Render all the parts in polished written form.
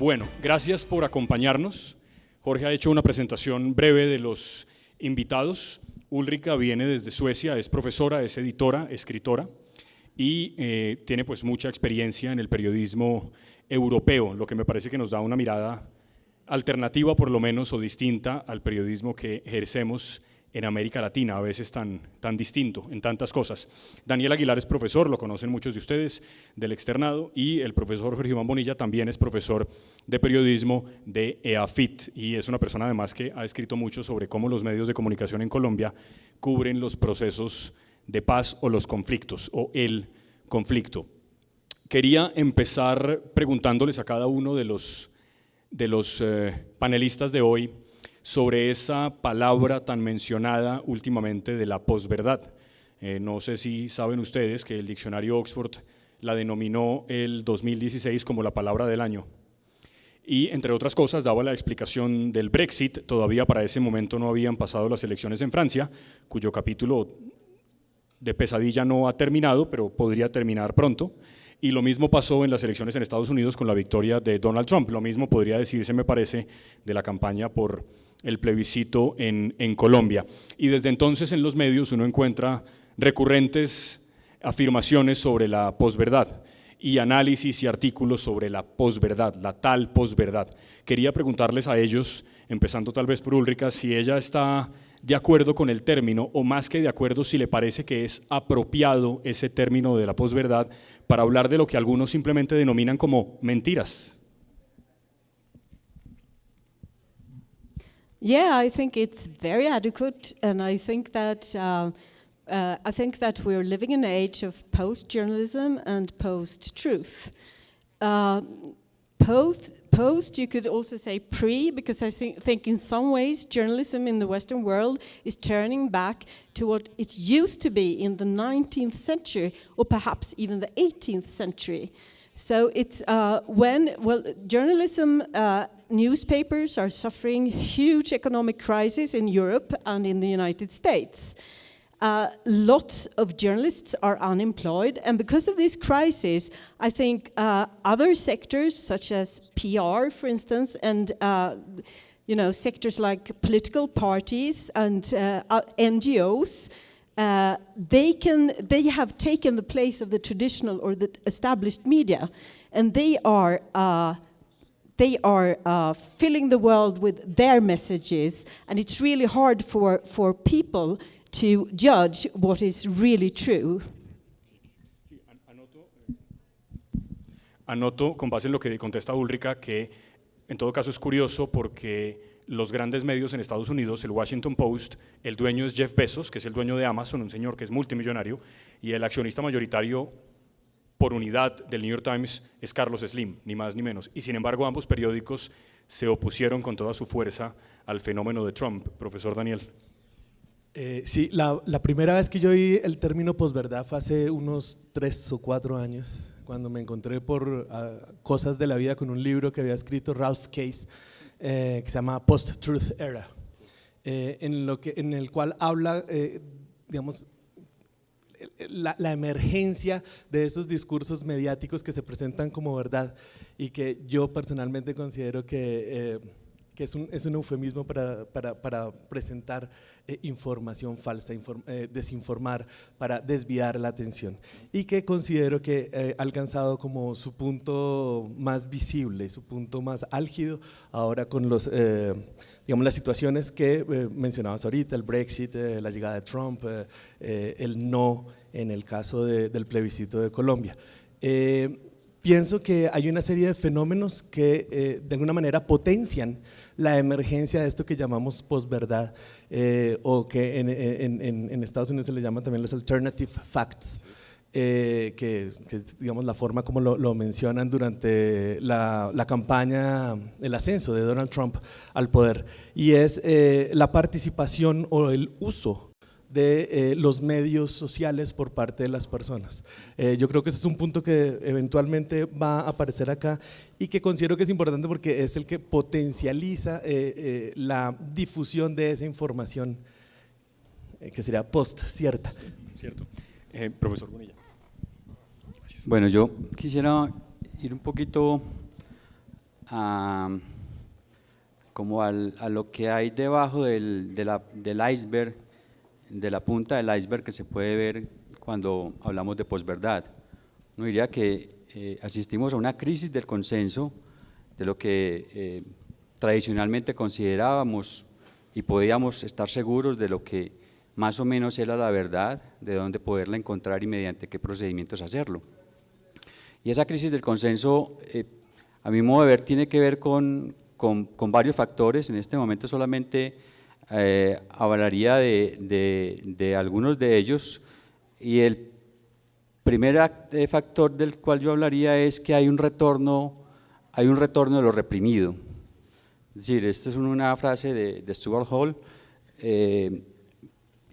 Bueno, gracias por acompañarnos. Jorge ha hecho una presentación breve de los invitados. Ulrika viene desde Suecia, es profesora, es editora, escritora y tiene pues mucha experiencia en el periodismo europeo, lo que me parece que nos da una mirada alternativa por lo menos o distinta al periodismo que ejercemos en América Latina, a veces tan distinto en tantas cosas. Daniel Aguilar es profesor, lo conocen muchos de ustedes, del externado, y el profesor Jorge Iván Bonilla también es profesor de periodismo de EAFIT y es una persona además que ha escrito mucho sobre cómo los medios de comunicación en Colombia cubren los procesos de paz o los conflictos o el conflicto. Quería empezar preguntándoles a cada uno de los panelistas de hoy sobre esa palabra tan mencionada últimamente de la posverdad. No sé si saben ustedes que el diccionario Oxford la denominó el 2016 como la palabra del año. Y entre otras cosas daba la explicación del Brexit. Todavía para ese momento no habían pasado las elecciones en Francia, cuyo capítulo de pesadilla no ha terminado, pero podría terminar pronto. Y lo mismo pasó en las elecciones en Estados Unidos con la victoria de Donald Trump. Lo mismo podría decirse, me parece, de la campaña por el plebiscito en Colombia. Y desde entonces en los medios uno encuentra recurrentes afirmaciones sobre la posverdad y análisis y artículos sobre la posverdad, la tal posverdad. Quería preguntarles a ellos, empezando tal vez por Ulrika, si ella está de acuerdo con el término, o más que de acuerdo, si le parece que es apropiado ese término de la posverdad para hablar de lo que algunos simplemente denominan como mentiras. Yeah, I think it's very adequate, and I think that we're living in an age of post-journalism and post-truth. Post, you could also say pre, because I think in some ways journalism in the Western world is turning back to what it used to be in the 19th century, or perhaps even the 18th century. So it's journalism, newspapers are suffering huge economic crisis in Europe and in the United States. Lots of journalists are unemployed, and because of this crisis, I think other sectors such as PR, for instance, and sectors like political parties and NGOs, they have taken the place of the traditional or the established media, and they are filling the world with their messages, and it's really hard for people to judge what is really true. Anoto con base en lo que contesta Ulrika que en todo caso es curioso porque los grandes medios en Estados Unidos, el Washington Post, el dueño es Jeff Bezos, que es el dueño de Amazon, un señor que es multimillonario, y el accionista mayoritario por unidad del New York Times es Carlos Slim, ni más ni menos. Y sin embargo ambos periódicos se opusieron con toda su fuerza al fenómeno de Trump. Profesor Daniel. Sí, la primera vez que yo oí el término posverdad fue hace unos 3 o 4 años, cuando me encontré por cosas de la vida con un libro que había escrito Ralph Case, que se llama Post-Truth Era, en el cual habla, digamos, la emergencia de esos discursos mediáticos que se presentan como verdad y que yo personalmente considero que es un eufemismo para presentar información falsa, desinformar, para desviar la atención, y que considero que ha alcanzado como su punto más visible, su punto más álgido ahora con digamos, las situaciones que mencionabas ahorita, el Brexit, la llegada de Trump, el no en el caso del plebiscito de Colombia. Pienso que hay una serie de fenómenos que de alguna manera potencian la emergencia de esto que llamamos posverdad, o que en Estados Unidos se le llama también los alternative facts, que digamos la forma como lo mencionan durante la campaña, el ascenso de Donald Trump al poder, y es la participación o el uso de los medios sociales por parte de las personas. Yo creo que ese es un punto que eventualmente va a aparecer acá y que considero que es importante porque es el que potencializa la difusión de esa información que sería post-cierta. Cierto. Profesor Bonilla. Bueno, yo quisiera ir un poquito como a lo que hay debajo del iceberg, de la punta del iceberg que se puede ver cuando hablamos de posverdad. Uno diría que asistimos a una crisis del consenso de lo que tradicionalmente considerábamos y podíamos estar seguros de lo que más o menos era la verdad, de dónde poderla encontrar y mediante qué procedimientos hacerlo. Y esa crisis del consenso, a mi modo de ver, tiene que ver con varios factores. En este momento solamente hablaría de algunos de ellos, y el primer factor del cual yo hablaría es que hay un retorno de lo reprimido. Es decir, esta es una frase de Stuart Hall,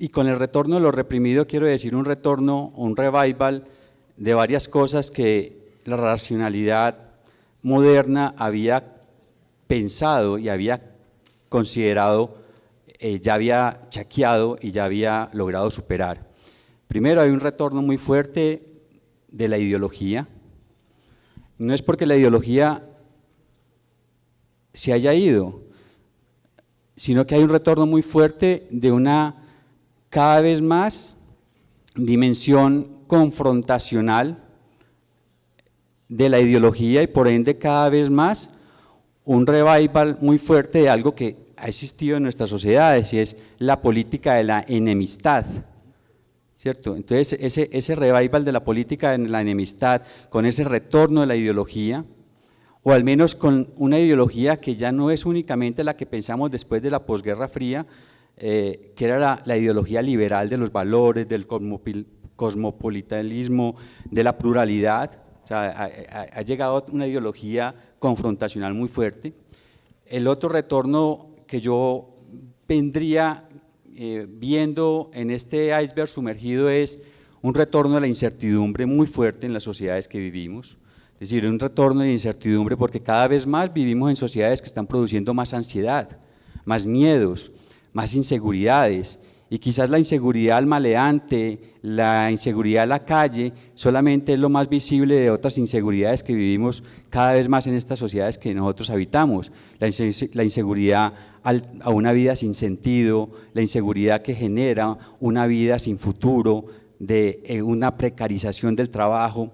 y con el retorno de lo reprimido quiero decir un retorno, un revival de varias cosas que la racionalidad moderna había pensado y había considerado, ya había chequeado y ya había logrado superar. Primero, hay un retorno muy fuerte de la ideología. No es porque la ideología se haya ido, sino que hay un retorno muy fuerte de una cada vez más dimensión confrontacional de la ideología, y por ende cada vez más un revival muy fuerte de algo que ha existido en nuestras sociedades, y es la política de la enemistad, ¿cierto? Entonces ese revival de la política de la enemistad, con ese retorno de la ideología, o al menos con una ideología que ya no es únicamente la que pensamos después de la posguerra fría, que era la ideología liberal de los valores, del cosmopolitanismo, de la pluralidad. O sea, ha llegado una ideología confrontacional muy fuerte. El otro retorno que yo vendría viendo en este iceberg sumergido es un retorno a la incertidumbre muy fuerte en las sociedades que vivimos. Es decir, un retorno a la incertidumbre porque cada vez más vivimos en sociedades que están produciendo más ansiedad, más miedos, más inseguridades, y quizás la inseguridad al maleante, la inseguridad a la calle, solamente es lo más visible de otras inseguridades que vivimos cada vez más en estas sociedades que nosotros habitamos. La inseguridad a una vida sin sentido, la inseguridad que genera una vida sin futuro, de una precarización del trabajo.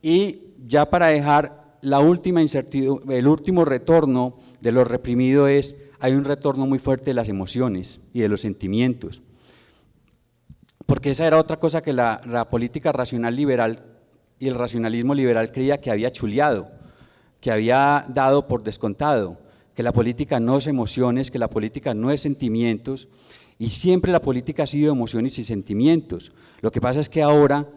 Y ya para dejar la última incertidumbre, el último retorno de lo reprimido es, hay un retorno muy fuerte de las emociones y de los sentimientos, porque esa era otra cosa que la política racional liberal y el racionalismo liberal creía que había chuleado, que había dado por descontado, que la política no es emociones, que la política no es sentimientos, y siempre la política ha sido emociones y sentimientos. Lo que pasa es que ahora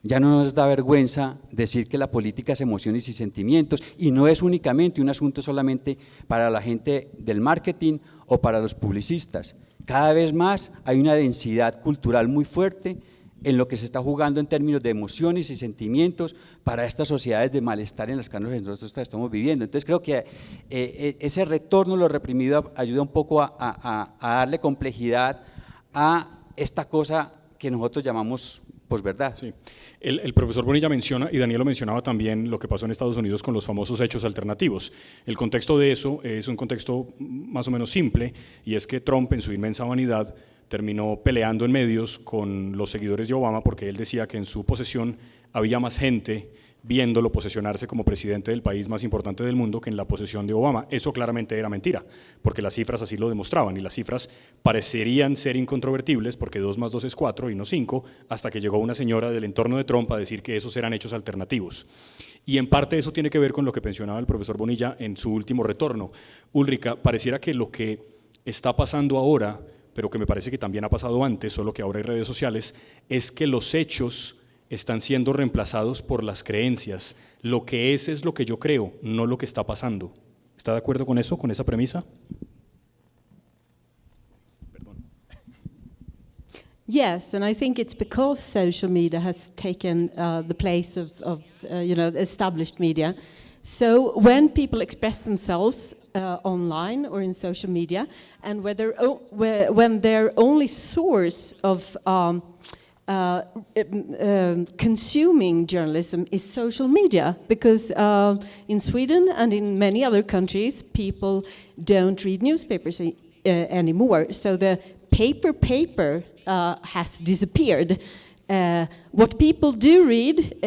ya no nos da vergüenza decir que la política es emociones y sentimientos, y no es únicamente un asunto solamente para la gente del marketing o para los publicistas. Cada vez más hay una densidad cultural muy fuerte en lo que se está jugando en términos de emociones y sentimientos para estas sociedades de malestar en las que nosotros estamos viviendo. Entonces creo que ese retorno a lo reprimido ayuda un poco a darle complejidad a esta cosa que nosotros llamamos posverdad. Sí. El profesor Bonilla menciona, y Daniel lo mencionaba también, lo que pasó en Estados Unidos con los famosos hechos alternativos. El contexto de eso es un contexto más o menos simple, y es que Trump, en su inmensa vanidad, terminó peleando en medios con los seguidores de Obama porque él decía que en su posesión había más gente viéndolo posesionarse como presidente del país más importante del mundo que en la posesión de Obama. Eso claramente era mentira, porque las cifras así lo demostraban, y las cifras parecerían ser incontrovertibles porque 2 más 2 es 4 y no 5, hasta que llegó una señora del entorno de Trump a decir que esos eran hechos alternativos. Y en parte eso tiene que ver con lo que mencionaba el profesor Bonilla en su último retorno. Ulrika, pareciera que lo que está pasando ahora, pero que me parece que también ha pasado antes, solo que ahora hay redes sociales, es que los hechos están siendo reemplazados por las creencias. Lo que es lo que yo creo, no lo que está pasando. ¿Está de acuerdo con eso, con esa premisa? Perdón. Yes, and I think it's because social media has taken the place of established media. So when people express themselves online or in social media, and when their only source of consuming journalism is social media, because in Sweden and in many other countries, people don't read newspapers anymore. So the paper has disappeared. What people do read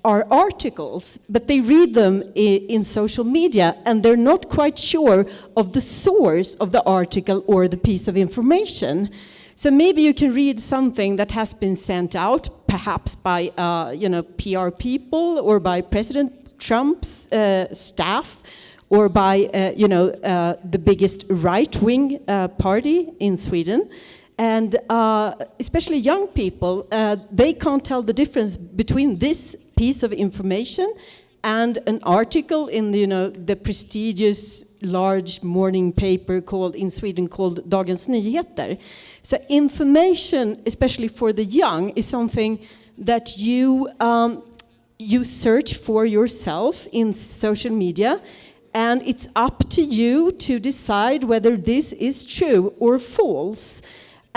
are articles, but they read them in social media, and they're not quite sure of the source of the article or the piece of information. So maybe you can read something that has been sent out, perhaps by PR people, or by President Trump's staff, or by the biggest right-wing party in Sweden. And especially young people, they can't tell the difference between this piece of information and an article in the prestigious large morning paper in Sweden called Dagens Nyheter. So information, especially for the young, is something that you search for yourself in social media, and it's up to you to decide whether this is true or false.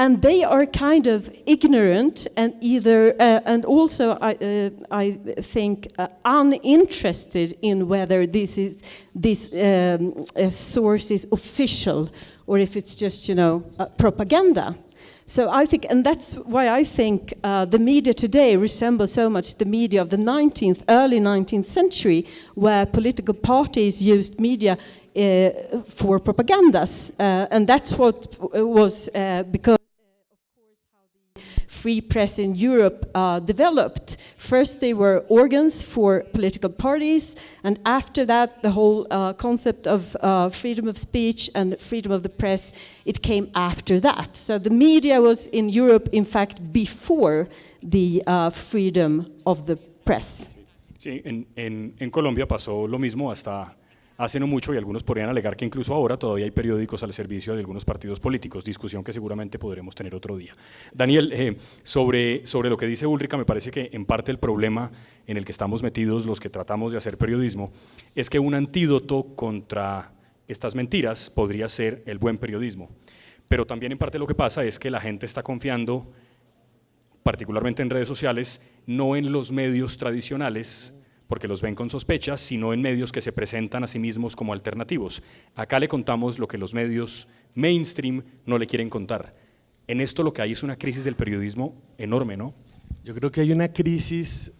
And they are kind of ignorant and and also I think uninterested in whether this source is official or if it's just propaganda. So I think, and that's why I think the media today resembles so much the media of the early 19th century, where political parties used media for propagandas, and that's what was because. Free press in Europe developed. First, they were organs for political parties, and after that, the whole concept of freedom of speech and freedom of the press, it came after that. So the media was in Europe, in fact, before the freedom of the press. Sí, en Colombia pasó lo mismo hasta hace no mucho, y algunos podrían alegar que incluso ahora todavía hay periódicos al servicio de algunos partidos políticos, discusión que seguramente podremos tener otro día. Daniel, sobre lo que dice Ulrika, me parece que en parte el problema en el que estamos metidos los que tratamos de hacer periodismo es que un antídoto contra estas mentiras podría ser el buen periodismo, pero también en parte lo que pasa es que la gente está confiando, particularmente en redes sociales, no en los medios tradicionales, porque los ven con sospechas, sino en medios que se presentan a sí mismos como alternativos. Acá le contamos lo que los medios mainstream no le quieren contar. En esto lo que hay es una crisis del periodismo enorme, ¿no? Yo creo que hay una crisis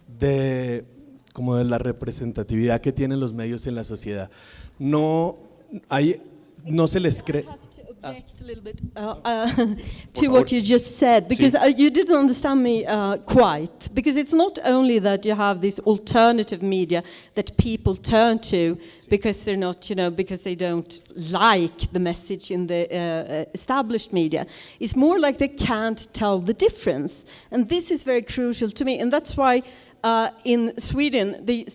como de la representatividad que tienen los medios en la sociedad. No se les cree. Object a little bit to what you just said, because you didn't understand me quite, because it's not only that you have this alternative media that people turn to because they're not, because they don't like the message in the established media. It's more like they can't tell the difference, and this is very crucial to me, and that's why in Sweden, they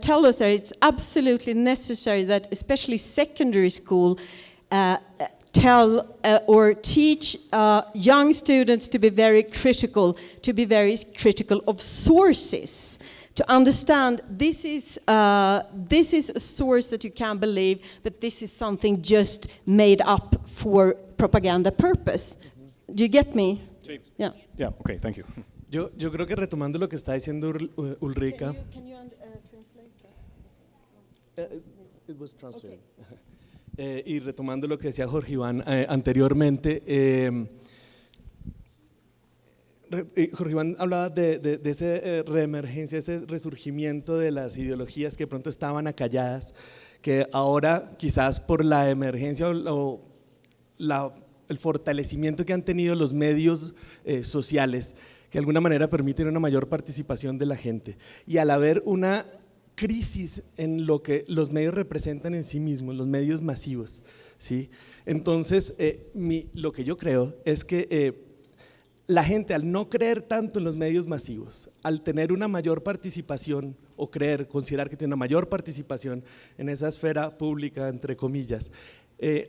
tell us that it's absolutely necessary that especially secondary school tell or teach young students to be very critical of sources, to understand this is a source that you can't believe, but this is something just made up for propaganda purpose. Do you get me? Sí. Yeah. Yeah, okay, thank you. Yo creo que retomando lo que está diciendo Ulrika. Can you translate that? It was translated. Okay. Y retomando lo que decía Jorge Iván anteriormente, Jorge Iván hablaba de esa reemergencia, ese resurgimiento de las ideologías que de pronto estaban acalladas, que ahora quizás por la emergencia o el fortalecimiento que han tenido los medios sociales, que de alguna manera permiten una mayor participación de la gente, y al haber una crisis en lo que los medios representan en sí mismos, los medios masivos, ¿sí? Entonces, lo que yo creo es que la gente, al no creer tanto en los medios masivos, al tener una mayor participación o considerar que tiene una mayor participación en esa esfera pública, entre comillas,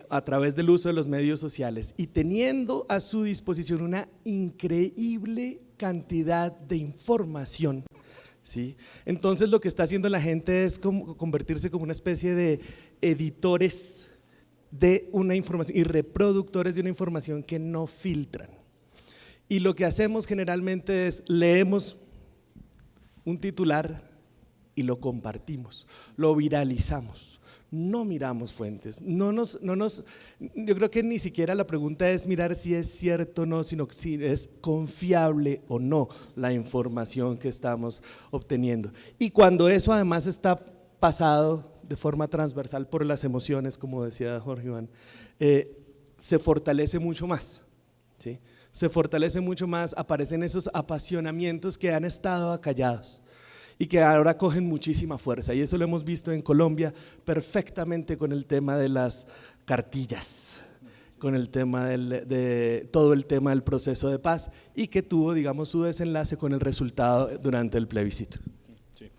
a través del uso de los medios sociales y teniendo a su disposición una increíble cantidad de información, ¿sí? Entonces lo que está haciendo la gente es convertirse como una especie de editores de una información y reproductores de una información que no filtran. Y lo que hacemos generalmente es leemos un titular y lo compartimos, lo viralizamos, no miramos fuentes, yo creo que ni siquiera la pregunta es mirar si es cierto o no, sino si es confiable o no la información que estamos obteniendo. Y cuando eso además está pasado de forma transversal por las emociones, como decía Jorge Iván, se fortalece mucho más, ¿sí? Se fortalece mucho más, aparecen esos apasionamientos que han estado acallados y que ahora cogen muchísima fuerza, y eso lo hemos visto en Colombia perfectamente con el tema de las cartillas, con el tema de todo el tema del proceso de paz, y que tuvo, digamos, su desenlace con el resultado durante el plebiscito. Sí.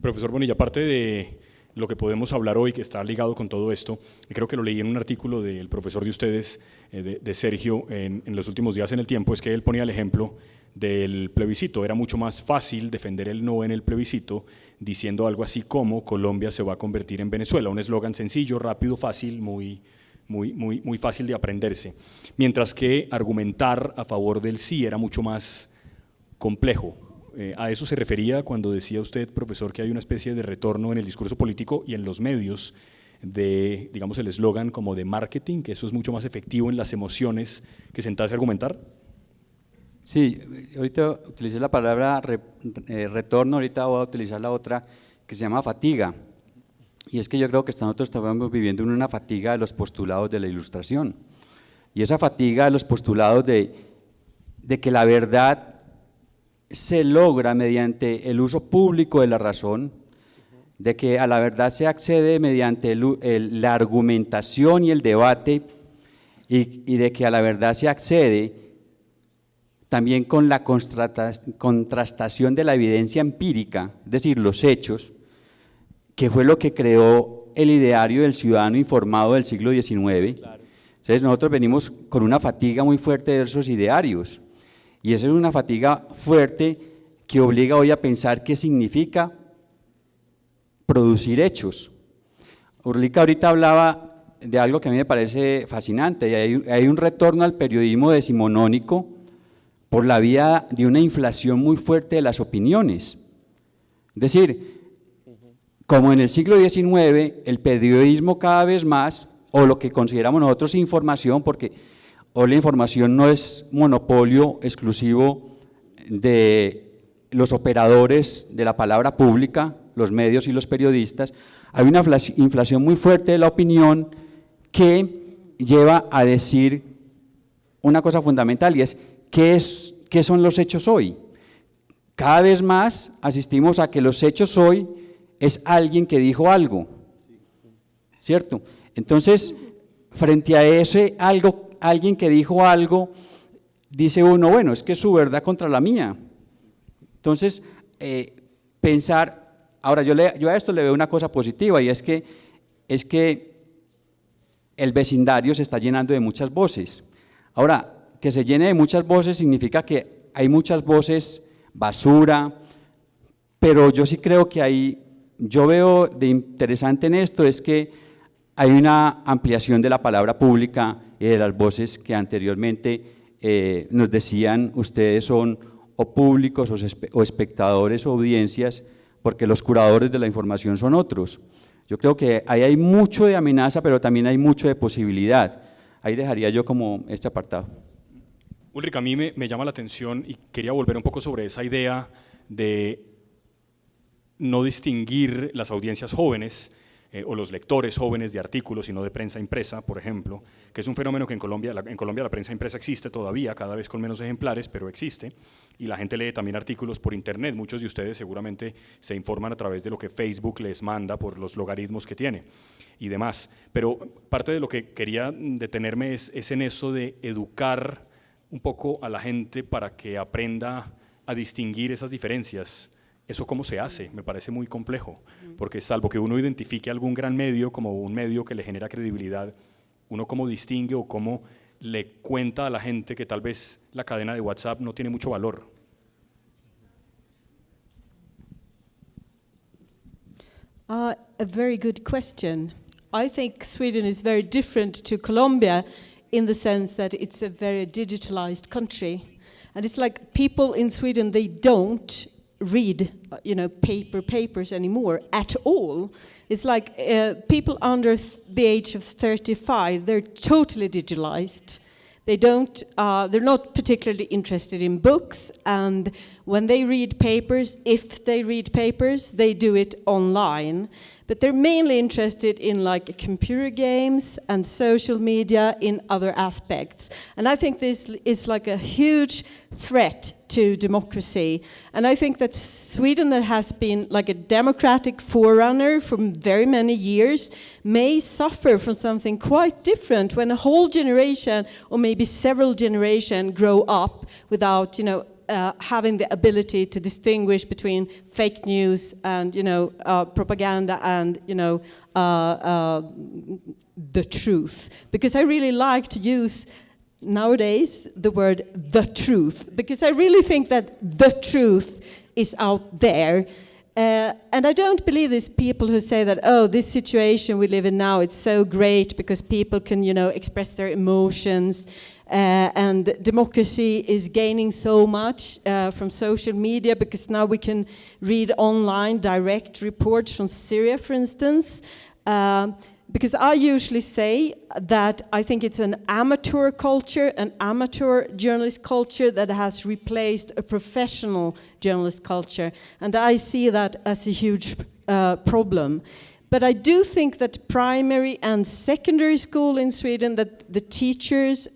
Profesor Bonilla, aparte de lo que podemos hablar hoy, que está ligado con todo esto, y creo que lo leí en un artículo del profesor de ustedes, de Sergio, en los últimos días en El Tiempo, es que él ponía el ejemplo del plebiscito. Era mucho más fácil defender el no en el plebiscito diciendo algo así como Colombia se va a convertir en Venezuela, un eslogan sencillo, rápido, fácil, muy fácil de aprenderse, mientras que argumentar a favor del sí era mucho más complejo. ¿A eso se refería cuando decía usted, profesor, que hay una especie de retorno en el discurso político y en los medios de, digamos, el eslogan como de marketing, que eso es mucho más efectivo en las emociones que sentarse a argumentar? Sí, ahorita utilicé la palabra retorno, ahorita voy a utilizar la otra que se llama fatiga, y es que yo creo que nosotros estamos viviendo en una fatiga de los postulados de la Ilustración, y esa fatiga de los postulados de que la verdad se logra mediante el uso público de la razón, de que a la verdad se accede mediante la argumentación y el debate, y de que a la verdad se accede también con la contrastación de la evidencia empírica, es decir, los hechos, que fue lo que creó el ideario del ciudadano informado del siglo XIX. Claro. Entonces nosotros venimos con una fatiga muy fuerte de esos idearios, y esa es una fatiga fuerte que obliga hoy a pensar qué significa producir hechos. Urlica ahorita hablaba de algo que a mí me parece fascinante, y hay un retorno al periodismo decimonónico por la vía de una inflación muy fuerte de las opiniones. Es decir, como en el siglo XIX, el periodismo cada vez más, o lo que consideramos nosotros información, porque hoy la información no es monopolio exclusivo de los operadores de la palabra pública, los medios y los periodistas, hay una inflación muy fuerte de la opinión que lleva a decir una cosa fundamental, y es ¿qué son los hechos hoy? Cada vez más asistimos a que los hechos hoy es alguien que dijo algo, ¿cierto? Entonces, frente a ese alguien que dijo algo, dice uno, bueno, es que es su verdad contra la mía. Entonces, pensar, ahora yo a esto le veo una cosa positiva, y es que el vecindario se está llenando de muchas voces. Ahora, que se llene de muchas voces significa que hay muchas voces basura, pero yo sí creo que yo veo de interesante en esto es que hay una ampliación de la palabra pública y de las voces que anteriormente nos decían ustedes son o públicos o espectadores o audiencias, porque los curadores de la información son otros. Yo creo que ahí hay mucho de amenaza, pero también hay mucho de posibilidad. Ahí dejaría yo como este apartado. Ulrika, a mí me llama la atención y quería volver un poco sobre esa idea de no distinguir las audiencias jóvenes o los lectores jóvenes de artículos y no de prensa impresa, por ejemplo, que es un fenómeno que en Colombia la prensa impresa existe todavía, cada vez con menos ejemplares, pero existe, y la gente lee también artículos por internet. Muchos de ustedes seguramente se informan a través de lo que Facebook les manda por los logaritmos que tiene y demás, pero parte de lo que quería detenerme es en eso de educar un poco a la gente para que aprenda a distinguir esas diferencias. ¿Eso cómo se hace? Me parece muy complejo, porque salvo que uno identifique algún gran medio como un medio que le genera credibilidad, uno cómo distingue o cómo le cuenta a la gente que tal vez la cadena de WhatsApp no tiene mucho valor. A very good question. I think Sweden is very different to Colombia in the sense that it's a very digitalized country. And it's like people in Sweden, they don't read, papers anymore at all. It's like people under the age of 35, they're totally digitalized. They're not particularly interested in books, and when they read papers, if they read papers, they do it online. But they're mainly interested in like computer games and social media in other aspects. And I think this is like a huge threat to democracy. And I think that Sweden, that has been like a democratic forerunner for very many years, may suffer from something quite different when a whole generation, or maybe several generations, grow up without, having the ability to distinguish between fake news and, propaganda and, the truth. Because I really like to use nowadays the word "the truth," because I really think that the truth is out there. And I don't believe these people who say that, oh, this situation we live in now, it's so great because people can, express their emotions, and democracy is gaining so much from social media because now we can read online direct reports from Syria, for instance. Because I usually say that I think it's an amateur culture, an amateur journalist culture that has replaced a professional journalist culture. And I see that as a huge problem. But I do think that primary and secondary school in Sweden, that the teachers,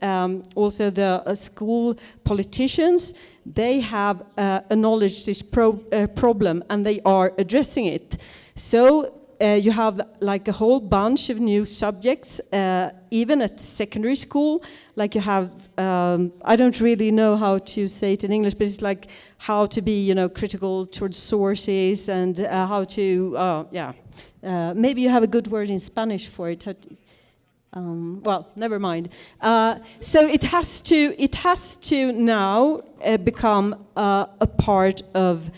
also the school politicians, they have acknowledged this problem and they are addressing it. So you have like a whole bunch of new subjects, even at secondary school. Like you have, I don't really know how to say it in English, but it's like how to be, critical towards sources and how to, maybe you have a good word in Spanish for it. Well, never mind. So it has to now become a part of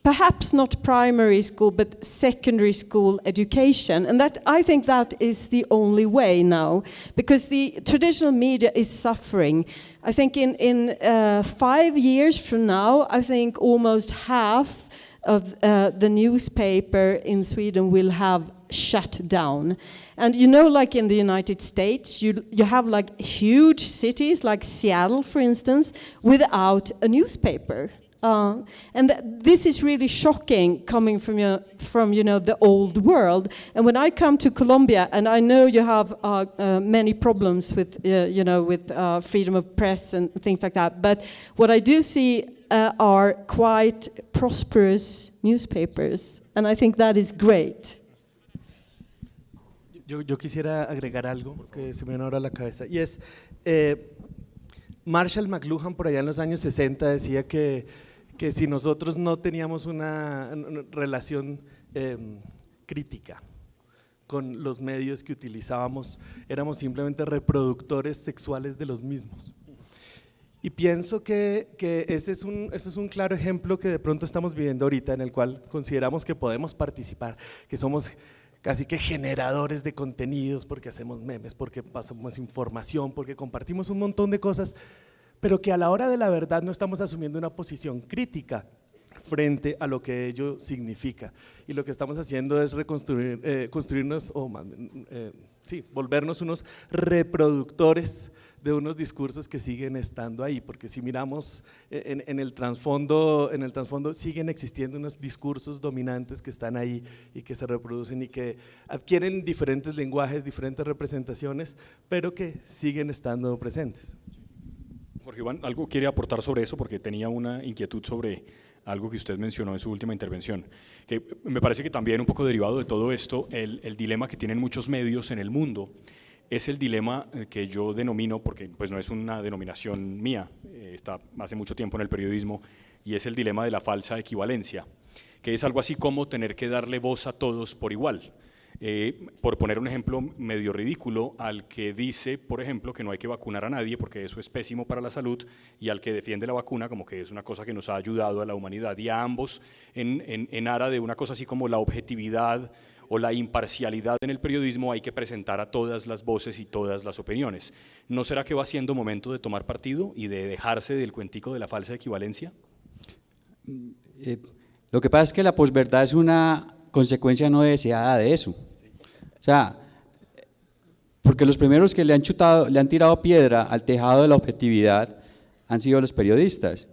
perhaps not primary school, but secondary school education. And that, I think that is the only way now, because the traditional media is suffering. I think in 5 years from now, I think almost half of the newspaper in Sweden will have shut down. And like in the United States, you have like huge cities like Seattle, for instance, without a newspaper. And this is really shocking coming from the old world. And when I come to Colombia, and I know you have many problems with with freedom of press and things like that, but what I do see are quite prosperous newspapers, and I think that is great. Yo quisiera agregar algo que se me viene ahora a la cabeza, y es Marshall McLuhan por allá en los años 60 decía que si nosotros no teníamos una relación crítica con los medios que utilizábamos, éramos simplemente reproductores sexuales de los mismos. Y pienso que ese es un claro ejemplo que de pronto estamos viviendo ahorita, en el cual consideramos que podemos participar, que somos casi que generadores de contenidos, porque hacemos memes, porque pasamos información, porque compartimos un montón de cosas, pero que a la hora de la verdad no estamos asumiendo una posición crítica frente a lo que ello significa. Y lo que estamos haciendo es construirnos, volvernos unos reproductores de unos discursos que siguen estando ahí, porque si miramos en el trasfondo siguen existiendo unos discursos dominantes que están ahí y que se reproducen y que adquieren diferentes lenguajes, diferentes representaciones, pero que siguen estando presentes. Jorge Iván, ¿algo quiere aportar sobre eso? Porque tenía una inquietud sobre algo que usted mencionó en su última intervención, que me parece que también un poco derivado de todo esto, el dilema que tienen muchos medios en el mundo es el dilema que yo denomino, porque pues no es una denominación mía, está hace mucho tiempo en el periodismo, y es el dilema de la falsa equivalencia, que es algo así como tener que darle voz a todos por igual. Por poner un ejemplo medio ridículo, al que dice, por ejemplo, que no hay que vacunar a nadie porque eso es pésimo para la salud, y al que defiende la vacuna como que es una cosa que nos ha ayudado a la humanidad, y a ambos en aras de una cosa así como la objetividad o la imparcialidad en el periodismo, hay que presentar a todas las voces y todas las opiniones. ¿No será que va siendo momento de tomar partido y de dejarse del cuentico de la falsa equivalencia? Lo que pasa es que la posverdad es una consecuencia no deseada de eso. O sea, porque los primeros que le han tirado piedra al tejado de la objetividad han sido los periodistas.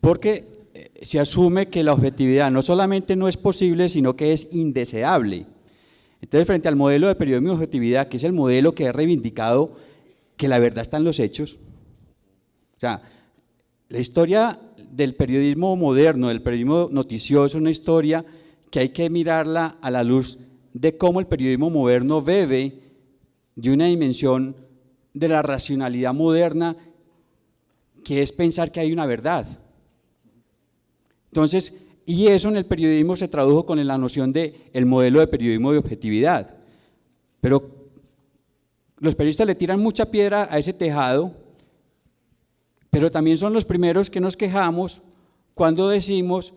Porque se asume que la objetividad no solamente no es posible, sino que es indeseable. Entonces, frente al modelo de periodismo de objetividad, que es el modelo que ha reivindicado que la verdad está en los hechos, o sea, la historia del periodismo moderno, del periodismo noticioso, es una historia que hay que mirarla a la luz de cómo el periodismo moderno bebe de una dimensión de la racionalidad moderna, que es pensar que hay una verdad. Entonces, y eso en el periodismo se tradujo con la noción del modelo de periodismo de objetividad. Pero los periodistas le tiran mucha piedra a ese tejado, pero también son los primeros que nos quejamos cuando decimos,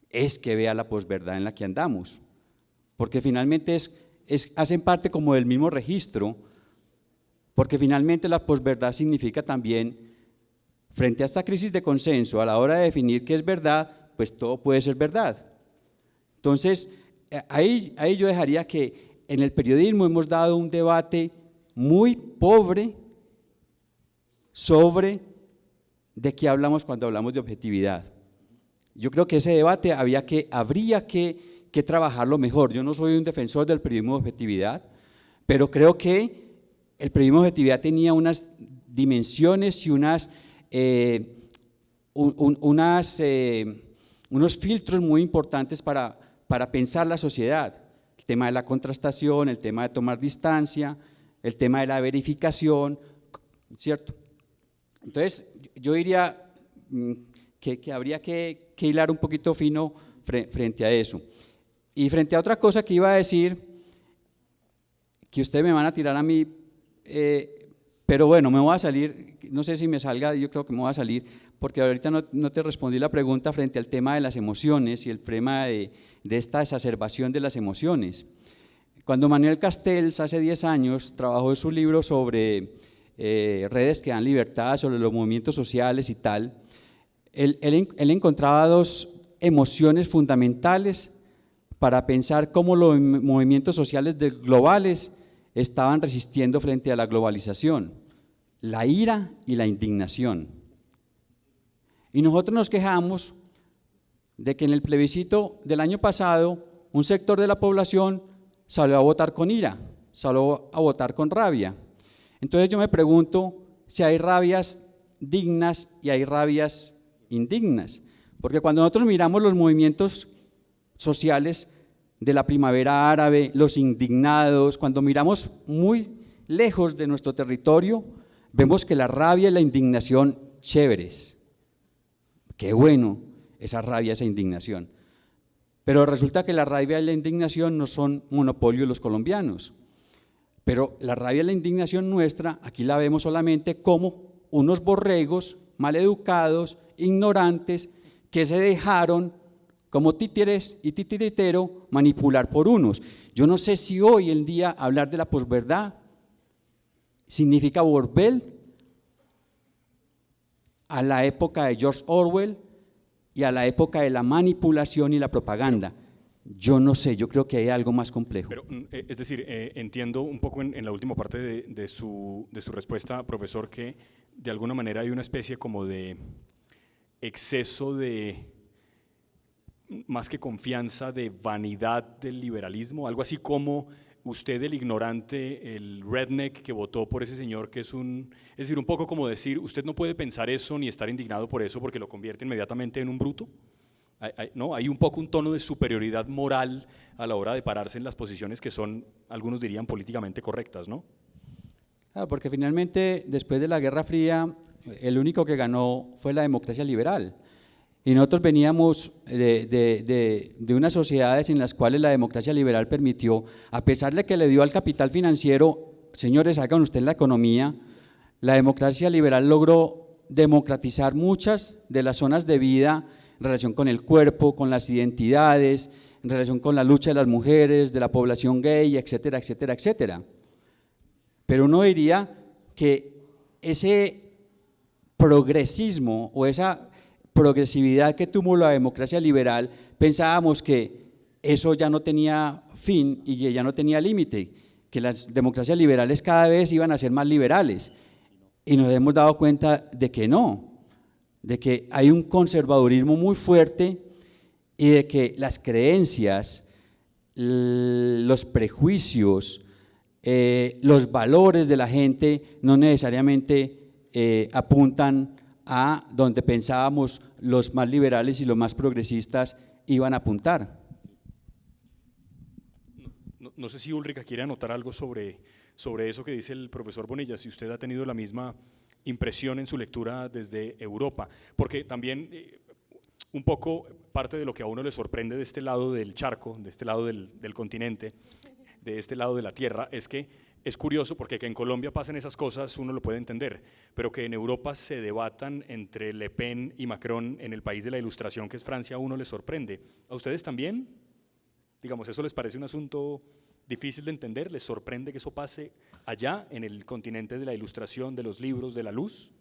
es que vea la posverdad en la que andamos, porque finalmente hacen parte como del mismo registro, porque finalmente la posverdad significa también, frente a esta crisis de consenso, a la hora de definir qué es verdad, pues todo puede ser verdad. Entonces, ahí yo dejaría que en el periodismo hemos dado un debate muy pobre sobre de qué hablamos cuando hablamos de objetividad. Yo creo que ese debate habría que trabajarlo mejor. Yo no soy un defensor del periodismo de objetividad, pero creo que el periodismo de objetividad tenía unas dimensiones y unos filtros muy importantes para pensar la sociedad. El tema de la contrastación, el tema de tomar distancia, el tema de la verificación, ¿cierto? Entonces, yo diría que habría que hilar un poquito fino frente a eso. Y frente a otra cosa que iba a decir, que ustedes me van a tirar a mí, pero bueno, me voy a salir, no sé si me salga, yo creo que me voy a salir, porque ahorita no te respondí la pregunta frente al tema de las emociones y el tema de esta exacerbación de las emociones. Cuando Manuel Castells hace 10 años trabajó en su libro sobre redes que dan libertad, sobre los movimientos sociales y tal, él encontraba dos emociones fundamentales para pensar cómo los movimientos sociales globales estaban resistiendo frente a la globalización: la ira y la indignación. Y nosotros nos quejamos de que en el plebiscito del año pasado un sector de la población salió a votar con ira, salió a votar con rabia. Entonces yo me pregunto si hay rabias dignas y hay rabias indignas, porque cuando nosotros miramos los movimientos sociales de la primavera árabe, los indignados, cuando miramos muy lejos de nuestro territorio, vemos que la rabia y la indignación, chéveres, qué bueno esa rabia, esa indignación, pero resulta que la rabia y la indignación no son monopolio de los colombianos. Pero la rabia y la indignación nuestra, aquí la vemos solamente como unos borregos maleducados, ignorantes, que se dejaron, como títeres y titiritero, manipular por unos. Yo no sé si hoy en día hablar de la posverdad significa volver a la época de George Orwell y a la época de la manipulación y la propaganda. Yo no sé, yo creo que hay algo más complejo. Pero, es decir, entiendo un poco en la última parte de su respuesta, profesor, que de alguna manera hay una especie como de exceso de, más que confianza, de vanidad del liberalismo, algo así como usted, el ignorante, el redneck que votó por ese señor, que es decir, un poco como decir, usted no puede pensar eso ni estar indignado por eso porque lo convierte inmediatamente en un bruto. ¿No? Hay un poco un tono de superioridad moral a la hora de pararse en las posiciones que son, algunos dirían, políticamente correctas, ¿no? Claro, porque finalmente, después de la Guerra Fría, el único que ganó fue la democracia liberal. Y nosotros veníamos de unas sociedades en las cuales la democracia liberal permitió, a pesar de que le dio al capital financiero, señores, hagan ustedes la economía, la democracia liberal logró democratizar muchas de las zonas de vida en relación con el cuerpo, con las identidades, en relación con la lucha de las mujeres, de la población gay, etcétera, etcétera, etcétera. Pero uno diría que ese progresismo o esa progresividad que tuvo la democracia liberal, pensábamos que eso ya no tenía fin y que ya no tenía límite, que las democracias liberales cada vez iban a ser más liberales. Y nos hemos dado cuenta de que no, de que hay un conservadurismo muy fuerte y de que las creencias, los prejuicios, los valores de la gente no necesariamente apuntan a donde pensábamos los más liberales y los más progresistas iban a apuntar. No sé si Ulrika quiere anotar algo sobre eso que dice el profesor Bonilla, si usted ha tenido la misma impresión en su lectura desde Europa, porque también un poco parte de lo que a uno le sorprende de este lado del charco, de este lado del continente, de este lado de la tierra, es que es curioso porque que en Colombia pasen esas cosas uno lo puede entender, pero que en Europa se debatan entre Le Pen y Macron en el país de la ilustración que es Francia, a uno le sorprende. ¿A ustedes también? Digamos, ¿eso les parece un asunto difícil de entender? ¿Les sorprende que eso pase allá, en el continente de la ilustración, de los libros, de la luz?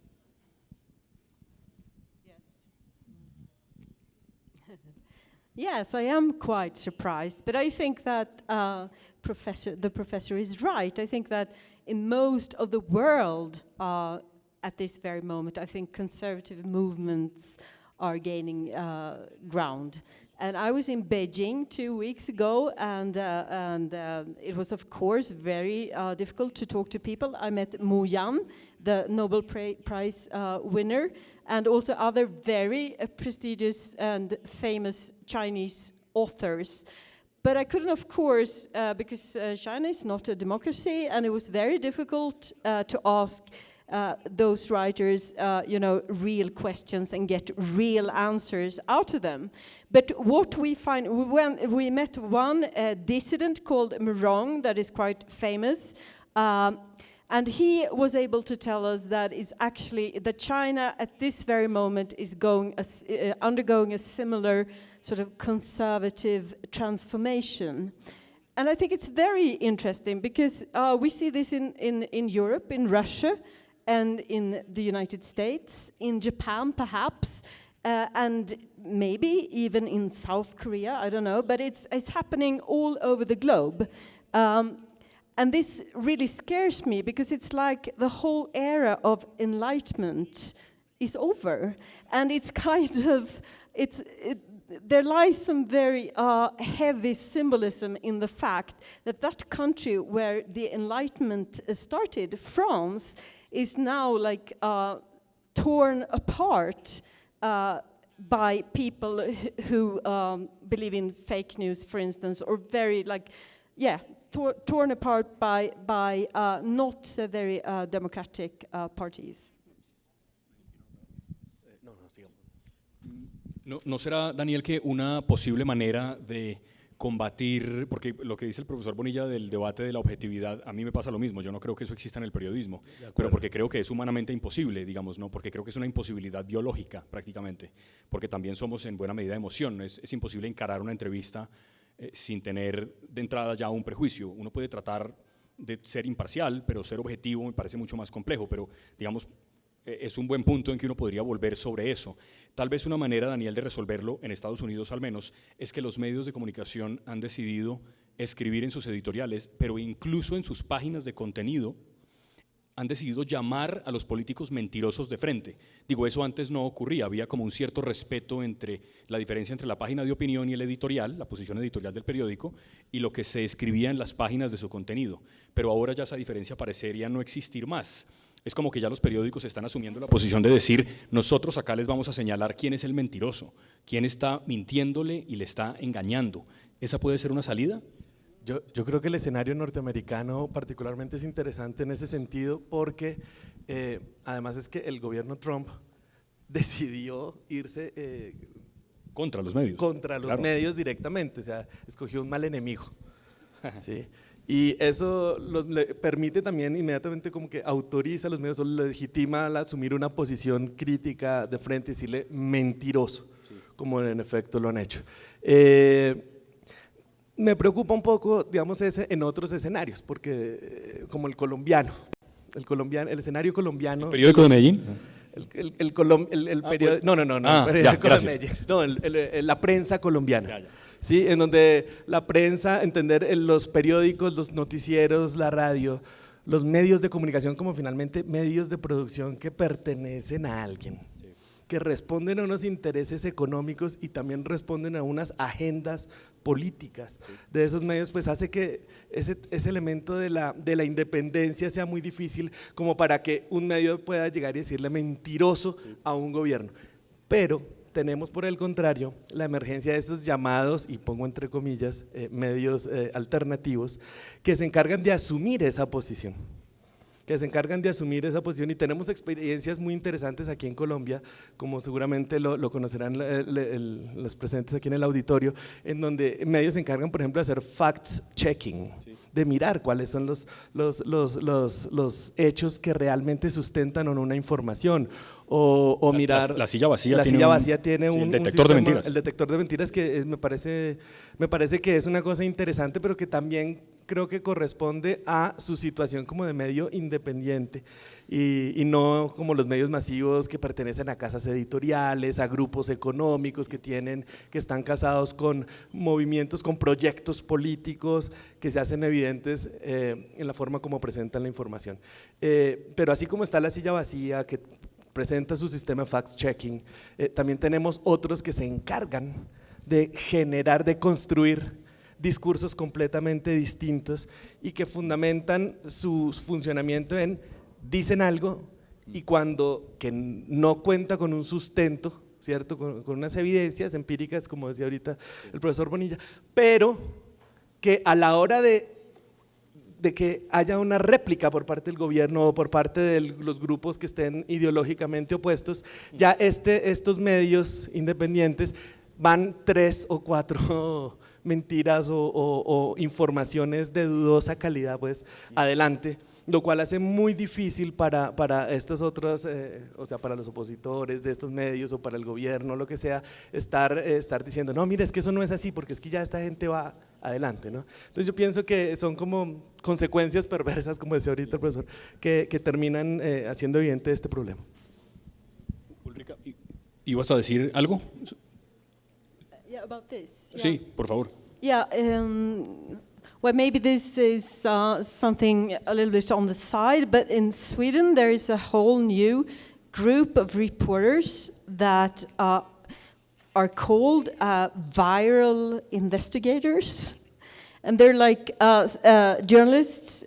Yes, I am quite surprised, but I think that the professor is right. I think that in most of the world at this very moment, I think conservative movements are gaining ground. And I was in Beijing 2 weeks ago, and it was, of course, very difficult to talk to people. I met Mu Yan, the Nobel Prize winner, and also other very prestigious and famous Chinese authors. But I couldn't, of course, because China is not a democracy, and it was very difficult to ask those writers, real questions and get real answers out of them. But what we find, we met one dissident called Murong that is quite famous, and he was able to tell us that is actually that China at this very moment is undergoing a similar sort of conservative transformation. And I think it's very interesting because we see this in Europe, in Russia, and in the United States, in Japan perhaps, and maybe even in South Korea, I don't know, but it's happening all over the globe. And this really scares me because it's like the whole era of enlightenment is over. And it's kind of, there lies some very heavy symbolism in the fact that that country where the Enlightenment started, France, is now like torn apart by people who believe in fake news, for instance, or very torn apart by not so very democratic parties. ¿No será, Daniel, que una posible manera de combatir, porque lo que dice el profesor Bonilla del debate de la objetividad, a mí me pasa lo mismo, yo no creo que eso exista en el periodismo, pero porque creo que es humanamente imposible, digamos, ¿no? Porque creo que es una imposibilidad biológica prácticamente, porque también somos en buena medida emoción, es imposible encarar una entrevista sin tener de entrada ya un prejuicio. Uno puede tratar de ser imparcial, pero ser objetivo me parece mucho más complejo, pero digamos, es un buen punto en que uno podría volver sobre eso. Tal vez una manera, Daniel, de resolverlo, en Estados Unidos al menos, es que los medios de comunicación han decidido escribir en sus editoriales, pero incluso en sus páginas de contenido, han decidido llamar a los políticos mentirosos de frente. Digo, eso antes no ocurría, había como un cierto respeto entre la diferencia entre la página de opinión y el editorial, la posición editorial del periódico, y lo que se escribía en las páginas de su contenido. Pero ahora ya esa diferencia parecería no existir más. Es como que ya los periódicos están asumiendo la posición de decir, nosotros acá les vamos a señalar quién es el mentiroso, quién está mintiéndole y le está engañando. ¿Esa puede ser una salida? Yo creo que el escenario norteamericano particularmente es interesante en ese sentido porque además es que el gobierno Trump decidió irse contra los medios. Contra los medios directamente, o sea, escogió un mal enemigo. ¿Sí? Y eso le permite también inmediatamente como que autoriza a los medios, o legitima al asumir una posición crítica de frente y decirle mentiroso. Sí. como en efecto lo han hecho. Me preocupa un poco, digamos, en otros escenarios, porque como el escenario colombiano… ¿El periódico de Medellín? El periódico, no, el periódico de Medellín, no, la prensa colombiana. ¿Sí? En donde la prensa, entender los periódicos, los noticieros, la radio, los medios de comunicación como finalmente medios de producción que pertenecen a alguien, que responden a unos intereses económicos y también responden a unas agendas políticas de esos medios, pues hace que ese elemento de la independencia sea muy difícil como para que un medio pueda llegar y decirle mentiroso a un gobierno. Pero tenemos por el contrario la emergencia de esos llamados, y pongo entre comillas, medios alternativos que se encargan de asumir esa posición. Y tenemos experiencias muy interesantes aquí en Colombia, como seguramente lo conocerán los presentes aquí en el auditorio, en donde medios se encargan, por ejemplo, de hacer fact-checking, de mirar cuáles son los hechos que realmente sustentan o no una información, o mirar… La silla vacía tiene un detector de mentiras. El detector de mentiras que me parece que es una cosa interesante, pero que también creo que corresponde a su situación como de medio independiente y no como los medios masivos que pertenecen a casas editoriales, a grupos económicos que están casados con movimientos, con proyectos políticos que se hacen evidentes en la forma como presentan la información. Pero así como está la silla vacía que presenta su sistema fact-checking, también tenemos otros que se encargan de generar, de construir discursos completamente distintos y que fundamentan su funcionamiento en dicen algo y cuando que no cuenta con un sustento, ¿cierto? Con unas evidencias empíricas, como decía ahorita el profesor Bonilla, pero que a la hora de que haya una réplica por parte del gobierno o por parte de los grupos que estén ideológicamente opuestos, ya estos medios independientes van 3 o 4 mentiras o informaciones de dudosa calidad pues adelante, lo cual hace muy difícil para estos otros, o sea, para los opositores de estos medios o para el gobierno, lo que sea, estar diciendo, no, mire, es que eso no es así, porque es que ya esta gente va adelante, ¿no? Entonces yo pienso que son como consecuencias perversas, como decía ahorita el profesor, que terminan haciendo evidente este problema. Ulrica, ¿ibas a decir algo? Yeah, about this. Yeah. Sí, por favor. Yeah, well, maybe this is something a little bit on the side, but in Sweden there is a whole new group of reporters that are called viral investigators. And they're like journalists,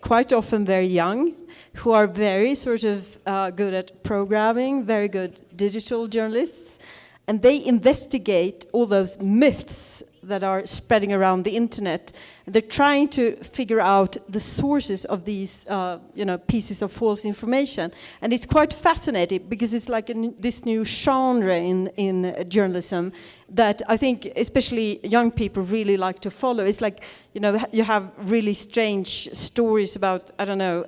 quite often very young, who are very sort of good at programming, very good digital journalists. And they investigate all those myths that are spreading around the internet. They're trying to figure out the sources of these, pieces of false information. And it's quite fascinating because it's like this new genre in journalism that I think especially young people really like to follow. It's like, you have really strange stories about, I don't know,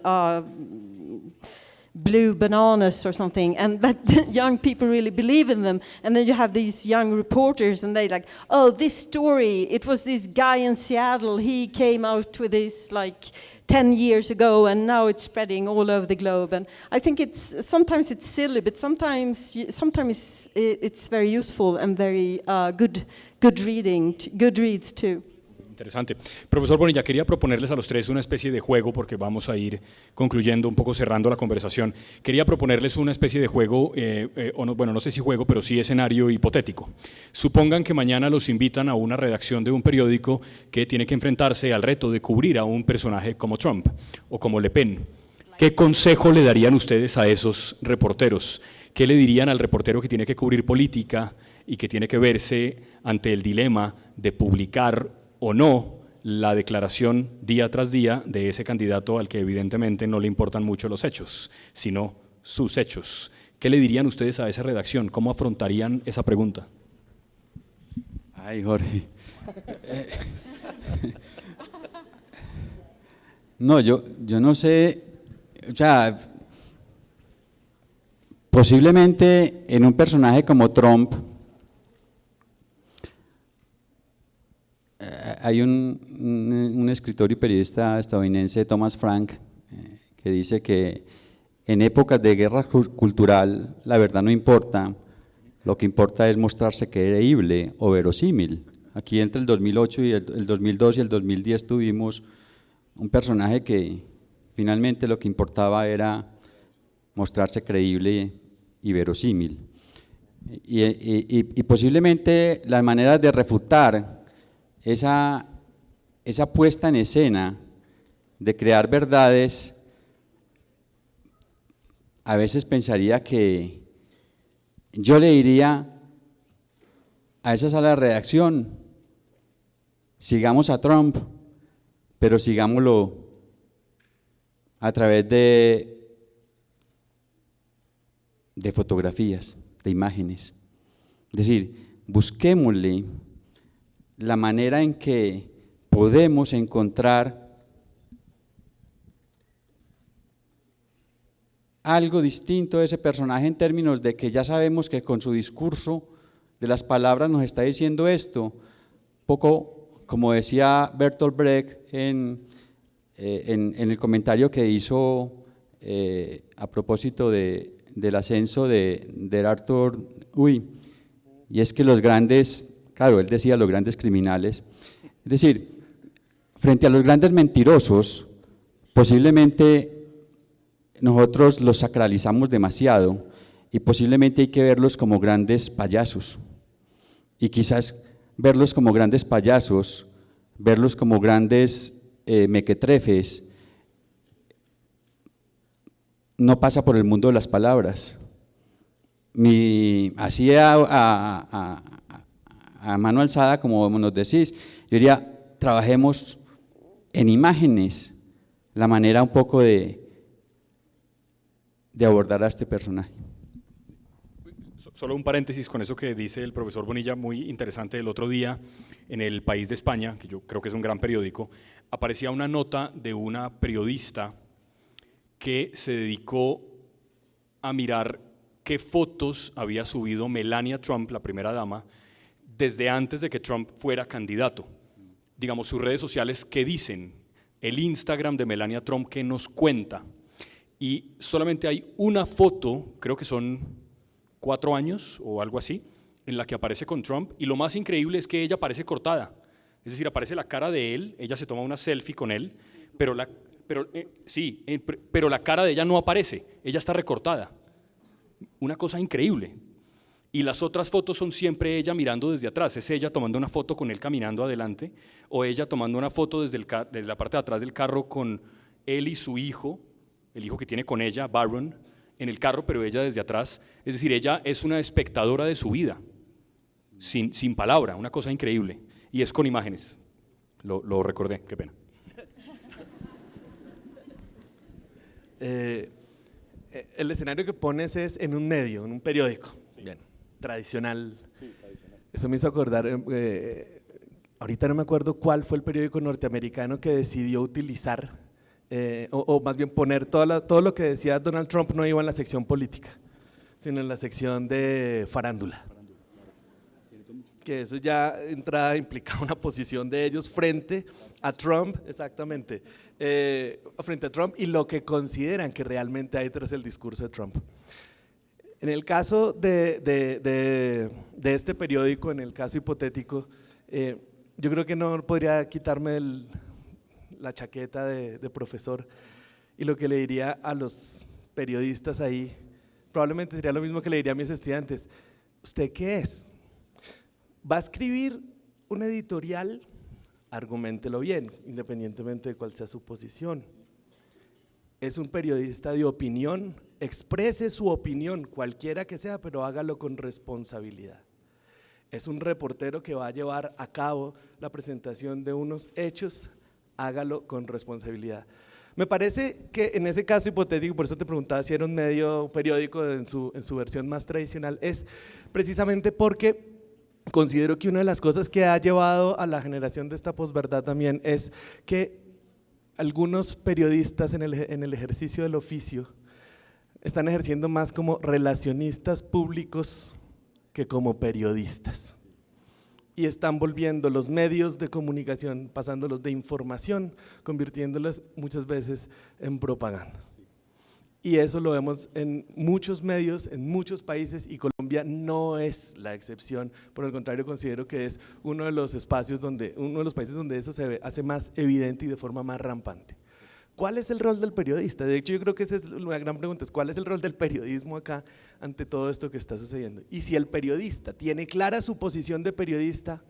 blue bananas or something, and that young people really believe in them. And then you have these young reporters and they like, oh, this story, it was this guy in Seattle, he came out with this like 10 years ago and now it's spreading all over the globe. And I think sometimes it's silly, but sometimes it's very useful and very good reads too. Interesante. Profesor Bonilla, quería proponerles a los tres una especie de juego, porque vamos a ir concluyendo, un poco cerrando la conversación. Quería proponerles una especie de juego, no sé si juego, pero sí escenario hipotético. Supongan que mañana los invitan a una redacción de un periódico que tiene que enfrentarse al reto de cubrir a un personaje como Trump o como Le Pen. ¿Qué consejo le darían ustedes a esos reporteros? ¿Qué le dirían al reportero que tiene que cubrir política y que tiene que verse ante el dilema de publicar o no la declaración día tras día de ese candidato al que evidentemente no le importan mucho los hechos, sino sus hechos? ¿Qué le dirían ustedes a esa redacción? ¿Cómo afrontarían esa pregunta? Ay, Jorge. No, yo no sé, o sea, posiblemente en un personaje como Trump, hay un escritor y periodista estadounidense, Thomas Frank, que dice que en épocas de guerra cultural la verdad no importa, lo que importa es mostrarse creíble o verosímil. Aquí entre el 2008 y el 2002 y el 2010 tuvimos un personaje que finalmente lo que importaba era mostrarse creíble y verosímil. Y posiblemente las maneras de refutar esa puesta en escena de crear verdades, a veces pensaría que yo le diría a esa sala de redacción: sigamos a Trump, pero sigámoslo a través de fotografías, de imágenes. Es decir, busquémosle la manera en que podemos encontrar algo distinto de ese personaje en términos de que ya sabemos que con su discurso de las palabras nos está diciendo esto, poco como decía Bertolt Brecht en el comentario que hizo a propósito del ascenso de Arthur Uy, y es que los grandes, claro, él decía los grandes criminales, es decir, frente a los grandes mentirosos, posiblemente nosotros los sacralizamos demasiado y posiblemente hay que verlos como grandes payasos, y quizás verlos como grandes payasos, verlos como grandes mequetrefes, no pasa por el mundo de las palabras. Así a mano alzada, como nos decís, yo diría, trabajemos en imágenes la manera un poco de abordar a este personaje. Solo un paréntesis con eso que dice el profesor Bonilla, muy interesante. El otro día en El País de España, que yo creo que es un gran periódico, aparecía una nota de una periodista que se dedicó a mirar qué fotos había subido Melania Trump, la primera dama, desde antes de que Trump fuera candidato. Digamos, sus redes sociales, ¿qué dicen? El Instagram de Melania Trump, ¿qué nos cuenta? Y solamente hay una foto, creo que son 4 años o algo así, en la que aparece con Trump, y lo más increíble es que ella aparece cortada, es decir, aparece la cara de él, ella se toma una selfie con él, pero la cara de ella no aparece, ella está recortada, una cosa increíble. Y las otras fotos son siempre ella mirando desde atrás, es ella tomando una foto con él caminando adelante, o ella tomando una foto desde la parte de atrás del carro con él y su hijo, el hijo que tiene con ella, Barron, en el carro, pero ella desde atrás. Es decir, ella es una espectadora de su vida, sin palabra, una cosa increíble, y es con imágenes. Lo recordé, qué pena. El escenario que pones es en un medio, en un periódico, sí. Bien, tradicional. Sí, tradicional. Eso me hizo acordar, ahorita no me acuerdo cuál fue el periódico norteamericano que decidió utilizar, o más bien poner todo lo que decía Donald Trump no iba en la sección política, sino en la sección de farándula. Que eso ya implicaba una posición de ellos frente a Trump, exactamente, frente a Trump y lo que consideran que realmente hay tras el discurso de Trump. En el caso de este periódico, en el caso hipotético, yo creo que no podría quitarme la chaqueta de profesor, y lo que le diría a los periodistas ahí, probablemente sería lo mismo que le diría a mis estudiantes: ¿usted qué es? ¿Va a escribir un editorial? Arguméntelo bien, independientemente de cuál sea su posición. ¿Es un periodista de opinión? Exprese su opinión, cualquiera que sea, pero hágalo con responsabilidad. ¿Es un reportero que va a llevar a cabo la presentación de unos hechos? Hágalo con responsabilidad. Me parece que en ese caso hipotético, por eso te preguntaba si era un medio periódico en su versión más tradicional, es precisamente porque considero que una de las cosas que ha llevado a la generación de esta posverdad también es que algunos periodistas en el ejercicio del oficio están ejerciendo más como relacionistas públicos que como periodistas. y están volviendo los medios de comunicación, pasándolos de información, convirtiéndolos muchas veces en propaganda. Y eso lo vemos en muchos medios, en muchos países, y Colombia no es la excepción. Por el contrario, considero que es uno de los países donde eso se hace más evidente y de forma más rampante. ¿Cuál es el rol del periodista? De hecho, yo creo que esa es una gran pregunta, ¿cuál es el rol del periodismo acá ante todo esto que está sucediendo? Y si el periodista tiene clara su posición de periodista,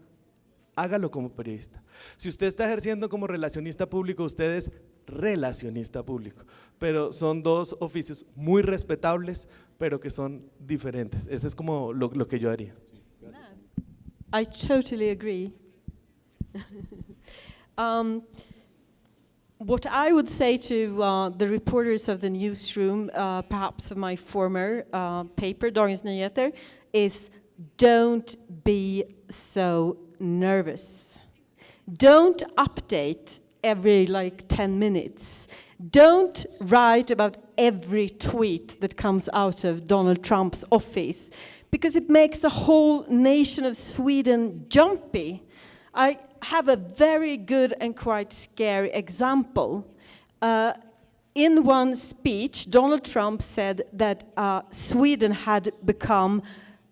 hágalo como periodista. Si usted está ejerciendo como relacionista público, usted es relacionista público, pero son dos oficios muy respetables, pero que son diferentes. Ese es como lo que yo haría. I totally agree. What I would say to the reporters of the newsroom, perhaps of my former paper, Dagens Nyheter, is don't be so nervous. Don't update every 10 minutes. Don't write about every tweet that comes out of Donald Trump's office, because it makes the whole nation of Sweden jumpy. I have a very good and quite scary example. In one speech, Donald Trump said that Sweden had become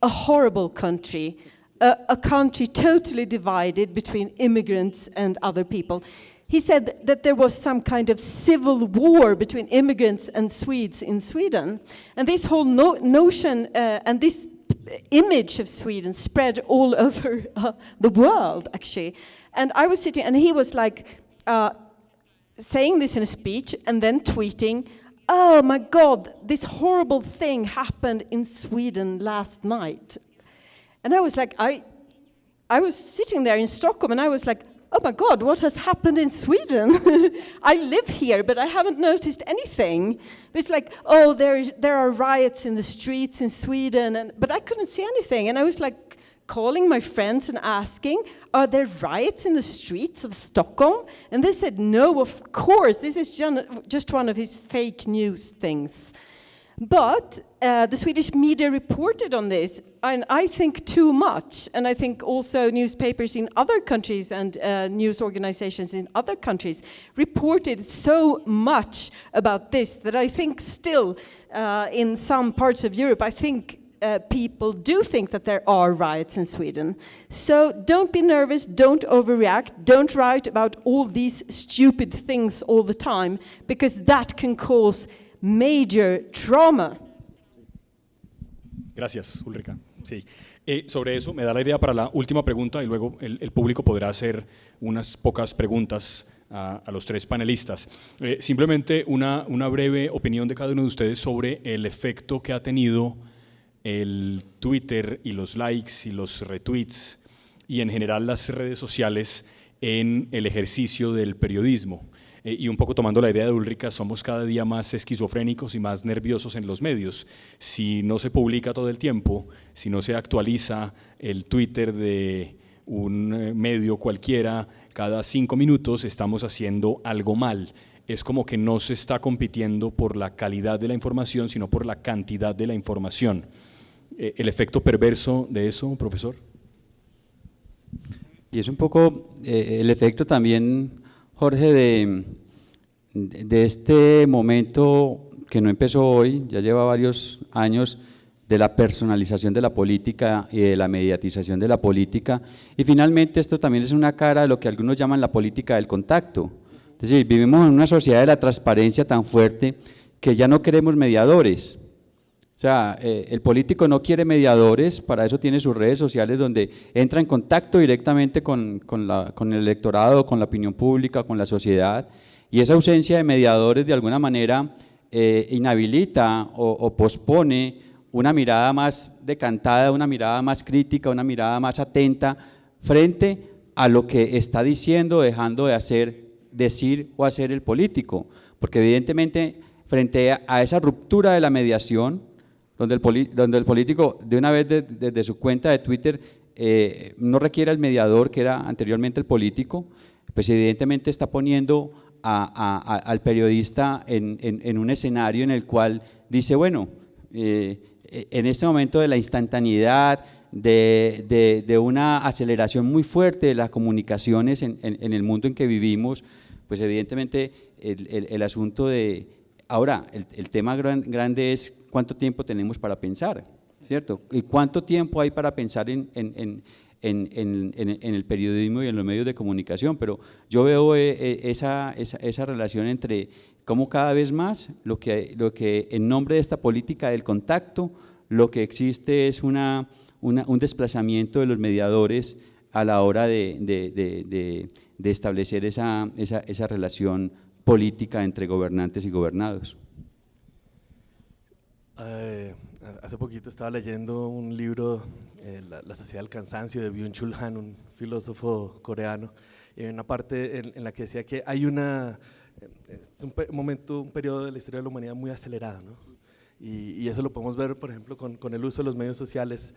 a horrible country, a country totally divided between immigrants and other people. He said that there was some kind of civil war between immigrants and Swedes in Sweden. And this whole notion and this image of Sweden spread all over the world, actually. And I was sitting, and he was saying this in a speech and then tweeting, "Oh my God, this horrible thing happened in Sweden last night." And I was like, I was sitting there in Stockholm, and I was like, oh my God, what has happened in Sweden? I live here, but I haven't noticed anything. It's like, oh, there are riots in the streets in Sweden, but I couldn't see anything. And I was like calling my friends and asking, are there riots in the streets of Stockholm? And they said, no, of course, this is just one of his fake news things. But the Swedish media reported on this, and I think too much, and I think also newspapers in other countries and news organizations in other countries reported so much about this that I think still in some parts of Europe, I think people do think that there are riots in Sweden. So don't be nervous, don't overreact, don't write about all these stupid things all the time, because that can cause major trauma. Gracias, Ulrika. Sí. Sobre eso me da la idea para la última pregunta, y luego el público podrá hacer unas pocas preguntas a los tres panelistas. Simplemente una breve opinión de cada uno de ustedes sobre el efecto que ha tenido el Twitter y los likes y los retweets y en general las redes sociales en el ejercicio del periodismo. Y un poco tomando la idea de Ulrika, somos cada día más esquizofrénicos y más nerviosos en los medios. Si no se publica todo el tiempo, si no se actualiza el Twitter de un medio cualquiera cada 5 minutos, estamos haciendo algo mal. Es como que no se está compitiendo por la calidad de la información, sino por la cantidad de la información. ¿El efecto perverso de eso, profesor? Y es un poco el efecto también, Jorge, de este momento que no empezó hoy, ya lleva varios años, de la personalización de la política y de la mediatización de la política. Y finalmente esto también es una cara de lo que algunos llaman la política del contacto. Es decir, vivimos en una sociedad de la transparencia tan fuerte que ya no queremos mediadores. O sea, el político no quiere mediadores, para eso tiene sus redes sociales donde entra en contacto directamente con el electorado, con la opinión pública, con la sociedad, y esa ausencia de mediadores de alguna manera inhabilita o pospone una mirada más decantada, una mirada más crítica, una mirada más atenta frente a lo que está diciendo, dejando de decir o hacer el político, porque evidentemente frente a esa ruptura de la mediación, donde el político de una vez desde su cuenta de Twitter no requiere al mediador que era anteriormente el político, pues evidentemente está poniendo al periodista en un escenario en el cual dice, bueno, en este momento de la instantaneidad, de una aceleración muy fuerte de las comunicaciones en el mundo en que vivimos, pues evidentemente el asunto de… Ahora, el tema grande es cuánto tiempo tenemos para pensar, ¿cierto? Y cuánto tiempo hay para pensar en el periodismo y en los medios de comunicación, pero yo veo esa relación entre cómo cada vez más lo que en nombre de esta política del contacto, lo que existe es un desplazamiento de los mediadores a la hora de establecer esa relación política entre gobernantes y gobernados. Hace poquito estaba leyendo un libro, La sociedad del cansancio, de Byung-Chul Han, un filósofo coreano, y hay una parte en la que decía que hay un periodo de la historia de la humanidad muy acelerado, ¿no? Y eso lo podemos ver, por ejemplo, con el uso de los medios sociales.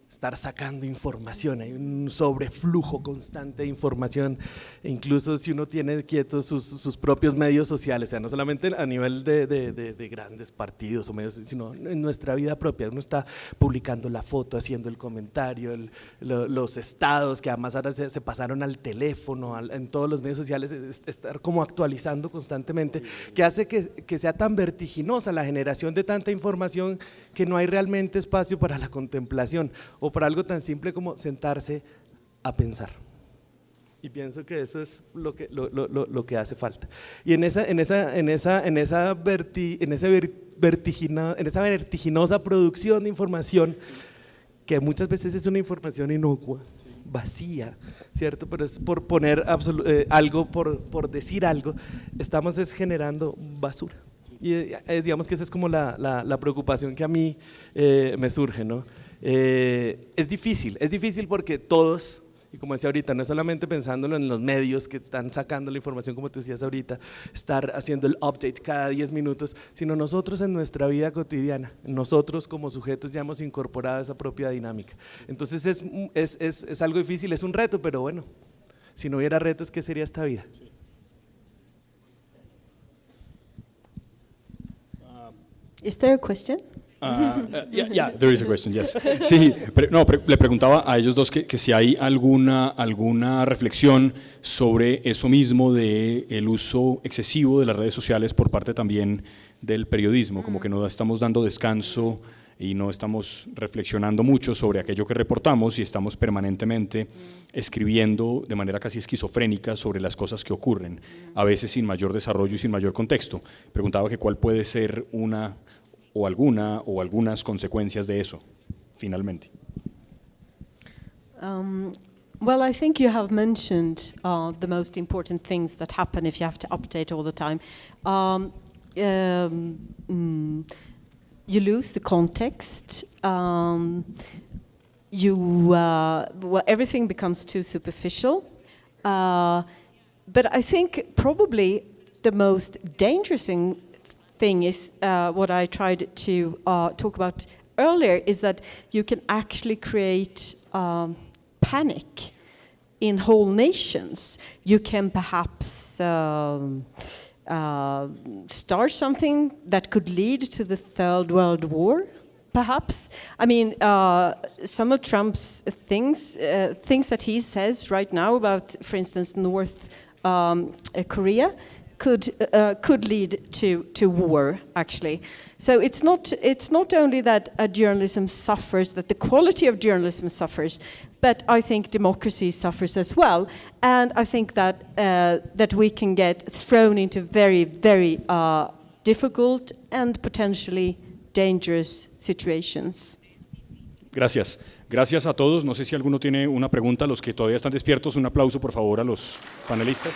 Estar sacando información, hay un sobreflujo constante de información, e incluso si uno tiene quietos sus propios medios sociales, o sea, no solamente a nivel de grandes partidos o medios, sino en nuestra vida propia, uno está publicando la foto, haciendo el comentario, los estados que además ahora se pasaron al teléfono, en todos los medios sociales, estar como actualizando constantemente, que hace que sea tan vertiginosa la generación de tanta información que no hay realmente espacio para la contemplación o para algo tan simple como sentarse a pensar. Y pienso que eso es lo que hace falta. Y en esa vertiginosa producción de información, que muchas veces es una información inocua, vacía, ¿cierto? Pero es por poner algo, por decir algo, estamos generando basura. Y digamos que esa es como la preocupación que a mí me surge, ¿no? Es difícil porque todos, y como decía ahorita, no es solamente pensándolo en los medios que están sacando la información, como tú decías ahorita, estar haciendo el update cada 10 minutos, sino nosotros en nuestra vida cotidiana, nosotros como sujetos ya hemos incorporado esa propia dinámica. Entonces es algo difícil, es un reto, pero bueno, si no hubiera retos, ¿qué sería esta vida? Is there a question? Yeah, there is a question, yes. Sí, le preguntaba a ellos dos que si hay alguna reflexión sobre eso mismo de el uso excesivo de las redes sociales por parte también del periodismo, como que no estamos dando descanso y no estamos reflexionando mucho sobre aquello que reportamos y estamos permanentemente escribiendo de manera casi esquizofrénica sobre las cosas que ocurren, a veces sin mayor desarrollo y sin mayor contexto. Preguntaba que cuál puede ser algunas consecuencias de eso, finalmente. Well, I think you have mentioned the most important things that happen if you have to update all the time. You lose the context. Everything becomes too superficial. But I think probably the most dangerous thing is what I tried to talk about earlier, is that you can actually create panic in whole nations. You can perhaps start something that could lead to the Third World War, perhaps. I mean, some of Trump's things that he says right now about, for instance, North Korea, could lead to war, actually. So it's not only that journalism suffers, that the quality of journalism suffers, but I think democracy suffers as well. And I think that we can get thrown into very, very difficult and potentially dangerous situations. Gracias. Gracias a todos. No sé si alguno tiene una pregunta. Los que todavía están despiertos, un aplauso por favor a los panelistas.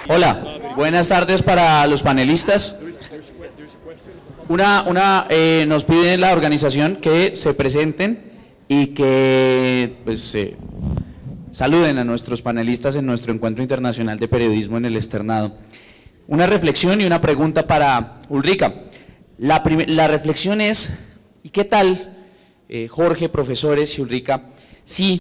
Hola, buenas tardes para los panelistas. Nos pide la organización que se presenten y que saluden a nuestros panelistas en nuestro encuentro internacional de periodismo en el Externado. Una reflexión y una pregunta para Ulrika. La reflexión es, ¿y qué tal, Jorge, profesores y Ulrika, si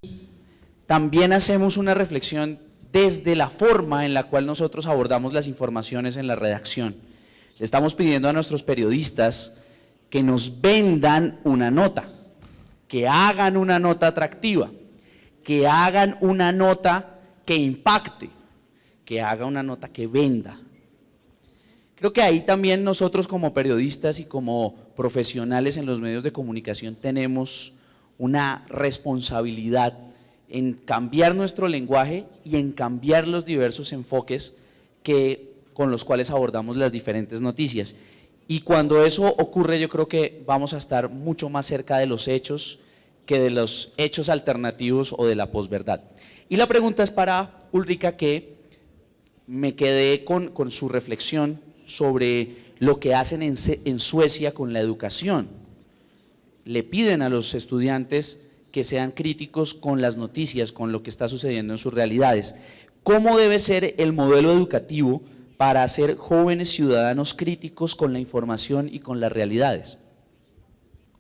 también hacemos una reflexión desde la forma en la cual nosotros abordamos las informaciones en la redacción. Le estamos pidiendo a nuestros periodistas que nos vendan una nota, que hagan una nota atractiva, que hagan una nota que impacte, que haga una nota que venda. Creo que ahí también nosotros como periodistas y como profesionales en los medios de comunicación tenemos una responsabilidad en cambiar nuestro lenguaje y en cambiar los diversos enfoques con los cuales abordamos las diferentes noticias. Y cuando eso ocurre, yo creo que vamos a estar mucho más cerca de los hechos que de los hechos alternativos o de la posverdad. Y la pregunta es para Ulrika, que me quedé con su reflexión sobre lo que hacen en Suecia con la educación. Le piden a los estudiantes que sean críticos con las noticias, con lo que está sucediendo en sus realidades. ¿Cómo debe ser el modelo educativo para hacer jóvenes ciudadanos críticos con la información y con las realidades?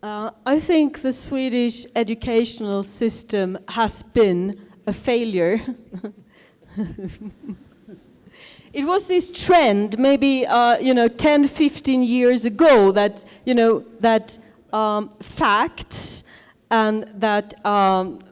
I think the Swedish educational system has been a failure. It was this trend maybe 10, 15 years ago that facts and that